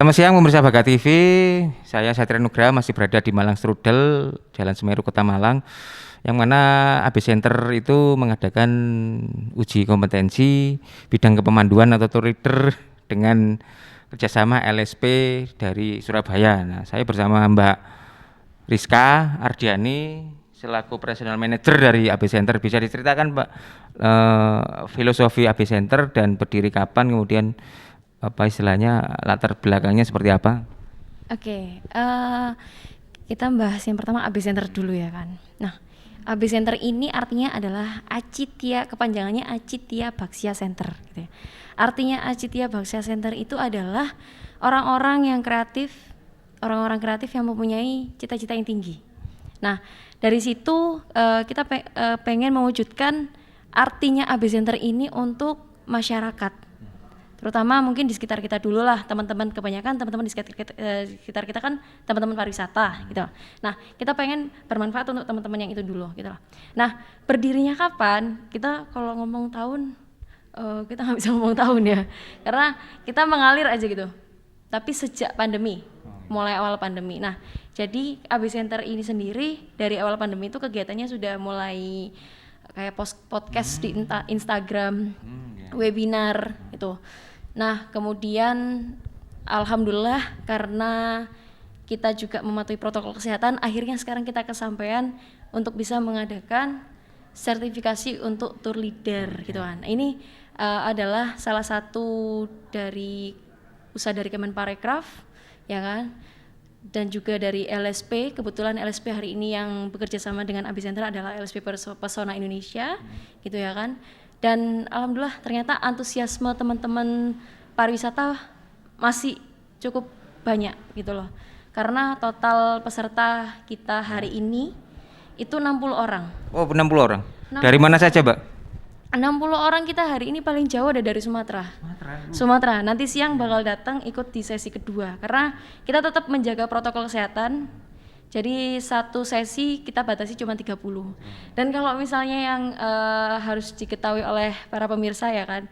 Selamat siang pemirsa Baga TV, saya Satria Nugraha masih berada di Malang Strudel, Jalan Semeru, Kota Malang, yang mana AB Center itu mengadakan uji kompetensi bidang kepemanduan atau tour leader dengan kerjasama LSP dari Surabaya. Nah, saya bersama Mbak Rizka Ardiani selaku Operational Manager dari AB Center. Bisa diceritakan Mbak filosofi AB Center dan berdiri kapan, kemudian apa istilahnya latar belakangnya seperti apa? Oke, kita bahas yang pertama AB Center dulu ya kan. Nah, AB Center ini artinya adalah Acitia, kepanjangannya Acitia Bhaksya Center gitu ya. Artinya Acitia Bhaksya Center itu adalah orang-orang orang-orang kreatif yang mempunyai cita-cita yang tinggi. Nah, dari situ kita pengen mewujudkan artinya AB Center ini untuk masyarakat, terutama mungkin di sekitar kita dulu lah, teman-teman, kebanyakan teman-teman di sekitar kita kan teman-teman pariwisata gitu. Nah, kita pengen bermanfaat untuk teman-teman yang itu dulu gitu lah. Nah, berdirinya kapan? Kita kalau ngomong tahun, kita nggak bisa ngomong tahun ya, karena kita mengalir aja gitu. Tapi sejak pandemi, mulai awal pandemi. Nah, jadi AB Center ini sendiri dari awal pandemi itu kegiatannya sudah mulai kayak podcast di Instagram, webinar itu. Nah, kemudian alhamdulillah karena kita juga mematuhi protokol kesehatan, akhirnya sekarang kita kesampaian untuk bisa mengadakan sertifikasi untuk tour leader gitu kan. Ini adalah salah satu dari usaha dari Kemenparekraf ya kan, dan juga dari LSP. Kebetulan LSP hari ini yang bekerja sama dengan AB Center adalah LSP Pesona Indonesia gitu ya kan. Dan alhamdulillah ternyata antusiasme teman-teman pariwisata masih cukup banyak gitu loh. Karena total peserta kita hari ini itu 60 orang. Oh, 60 orang. 60. Dari mana saja, Mbak? 60 orang kita hari ini paling jauh ada dari Sumatera. Sumatera. Nanti siang bakal datang ikut di sesi kedua. Karena kita tetap menjaga protokol kesehatan. Jadi satu sesi kita batasi cuma 30. Dan kalau misalnya yang harus diketahui oleh para pemirsa ya kan,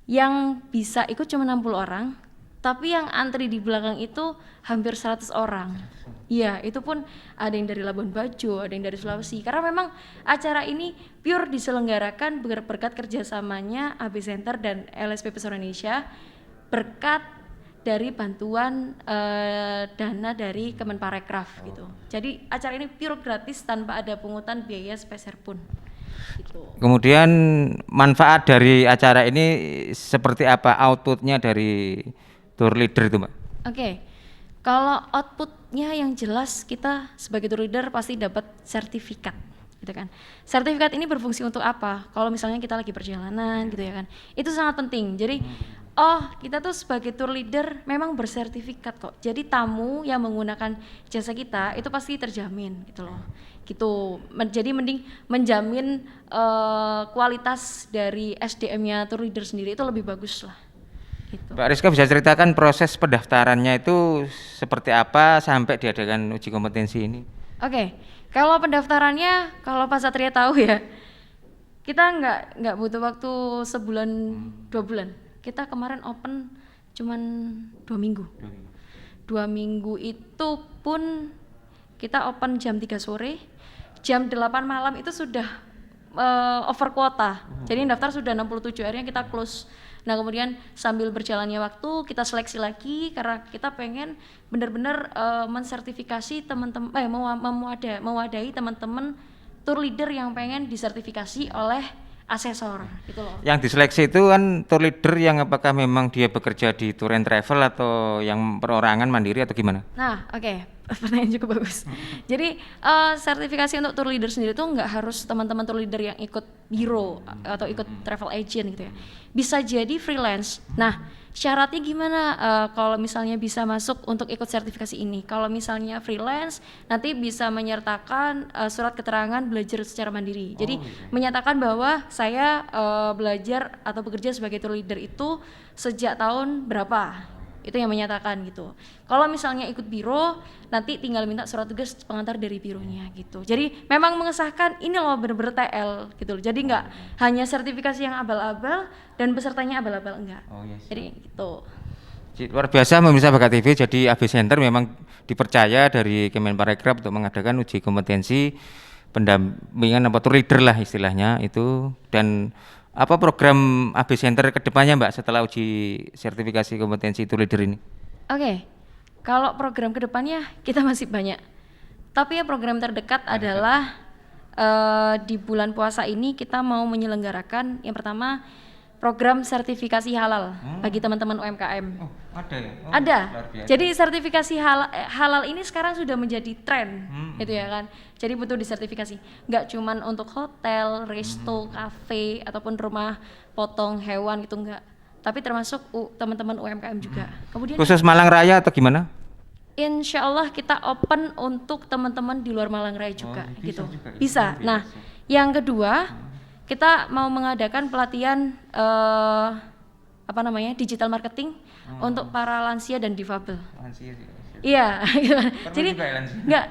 yang bisa ikut cuma 60 orang, tapi yang antri di belakang itu hampir 100 orang. Iya, itu pun ada yang dari Labuan Bajo, ada yang dari Sulawesi. Karena memang acara ini pure diselenggarakan berkat kerjasamanya AB Center dan LSP Pesona Indonesia, berkat dari bantuan dana dari Kemenparekraf gitu. Jadi acara ini pure gratis tanpa ada pungutan biaya sepeser pun. Gitu. Kemudian manfaat dari acara ini seperti apa, outputnya dari tour leader itu, Mbak? Oke, kalau outputnya yang jelas kita sebagai tour leader pasti dapat sertifikat gitu kan. Sertifikat ini berfungsi untuk apa? Kalau misalnya kita lagi perjalanan gitu ya kan, itu sangat penting. Jadi kita tuh sebagai tour leader memang bersertifikat kok. Jadi tamu yang menggunakan jasa kita itu pasti terjamin gitu loh. Gitu. Jadi mending menjamin kualitas dari SDM-nya tour leader sendiri itu lebih bagus lah. Gitu. Mbak Rizka bisa ceritakan proses pendaftarannya itu seperti apa sampai diadakan uji kompetensi ini? Oke, kalau pendaftarannya, kalau Pak Satria tahu ya, kita nggak butuh waktu sebulan 2 bulan. Kita kemarin open cuman 2 minggu. 2 minggu itu pun kita open jam 3 sore, jam 8 malam itu sudah over kuota. Jadi daftar sudah 67, akhirnya kita close. Nah, kemudian sambil berjalannya waktu kita seleksi lagi karena kita pengen benar-benar mensertifikasi teman-teman, mewadahi teman-teman tour leader yang pengen disertifikasi oleh asesor gitu loh. Yang diseleksi itu kan tour leader yang apakah memang dia bekerja di tour and travel atau yang perorangan mandiri atau gimana? Nah, oke. Pertanyaan cukup bagus. Jadi sertifikasi untuk tour leader sendiri tuh nggak harus teman-teman tour leader yang ikut biro atau ikut travel agent gitu ya. Bisa jadi freelance. Nah, syaratnya gimana kalau misalnya bisa masuk untuk ikut sertifikasi ini? Kalau misalnya freelance, nanti bisa menyertakan surat keterangan belajar secara mandiri. Jadi menyatakan bahwa saya belajar atau bekerja sebagai tour leader itu sejak tahun berapa. Itu yang menyatakan gitu. Kalau misalnya ikut biro, nanti tinggal minta surat tugas pengantar dari bironya gitu. Jadi memang mengesahkan ini loh bener-bener TL gitu. Jadi nggak hanya sertifikasi yang abal-abal dan pesertanya abal-abal, enggak. Jadi gitu. Luar biasa pemirsa Bakat TV. Jadi AB Center memang dipercaya dari Kemenparekraf untuk mengadakan uji kompetensi pendampingan apa tuh leader lah istilahnya itu. Dan apa program AB Center kedepannya Mbak setelah uji sertifikasi kompetensi itu leader ini? Oke, kalau program kedepannya kita masih banyak. Tapi ya program terdekat adalah di bulan puasa ini kita mau menyelenggarakan yang pertama program sertifikasi halal bagi teman-teman UMKM. Oh, ada ya? Oh, Ada. luar biasa. Jadi sertifikasi halal ini sekarang sudah menjadi tren, gitu ya kan. Jadi butuh disertifikasi. Nggak cuman untuk hotel, resto, kafe ataupun rumah potong hewan gitu enggak. Tapi termasuk teman-teman UMKM juga. Kemudian Khusus Malang Raya atau gimana? insya Allah kita open untuk teman-teman di luar Malang Raya juga, bisa gitu. juga ya? Bisa. Nah, yang kedua kita mau mengadakan pelatihan apa namanya digital marketing untuk para lansia dan difabel. Iya, gitu.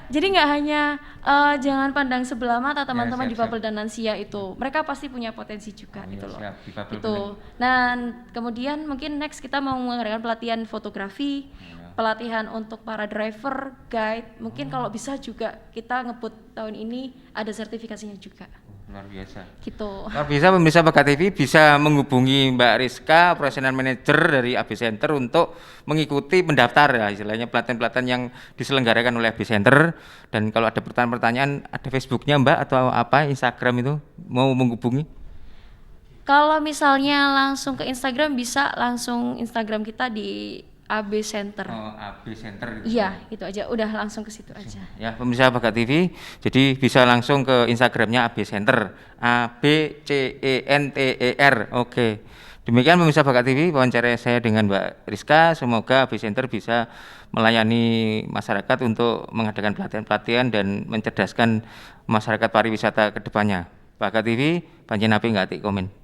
Jadi nggak hanya jangan pandang sebelah mata teman-teman difabel dan lansia itu, mereka pasti punya potensi juga gitu loh. Itu. Dan kemudian mungkin next kita mau mengadakan pelatihan fotografi, pelatihan untuk para driver, guide. Mungkin kalau bisa juga kita ngebut tahun ini ada sertifikasinya juga. Luar biasa. Gitu. Luar biasa pemirsa Bakat TV bisa menghubungi Mbak Rizka, Operational Manager dari AB Center untuk mengikuti mendaftar ya istilahnya pelatihan-pelatihan yang diselenggarakan oleh AB Center. Dan kalau ada pertanyaan-pertanyaan ada Facebooknya Mbak atau apa Instagram itu mau menghubungi? Kalau misalnya langsung ke Instagram bisa langsung Instagram kita di AB Center. Oh, AB Center gitu. Iya, itu aja. Udah langsung ke situ aja. Ya, pemirsa Bakat TV, jadi bisa langsung ke Instagramnya AB Center, ABCENTER. Oke. Demikian pemirsa Bakat TV, wawancara saya dengan Mbak Rizka. Semoga AB Center bisa melayani masyarakat untuk mengadakan pelatihan-pelatihan dan mencerdaskan masyarakat pariwisata ke depannya. Bakat TV, panjenengan nggak komen.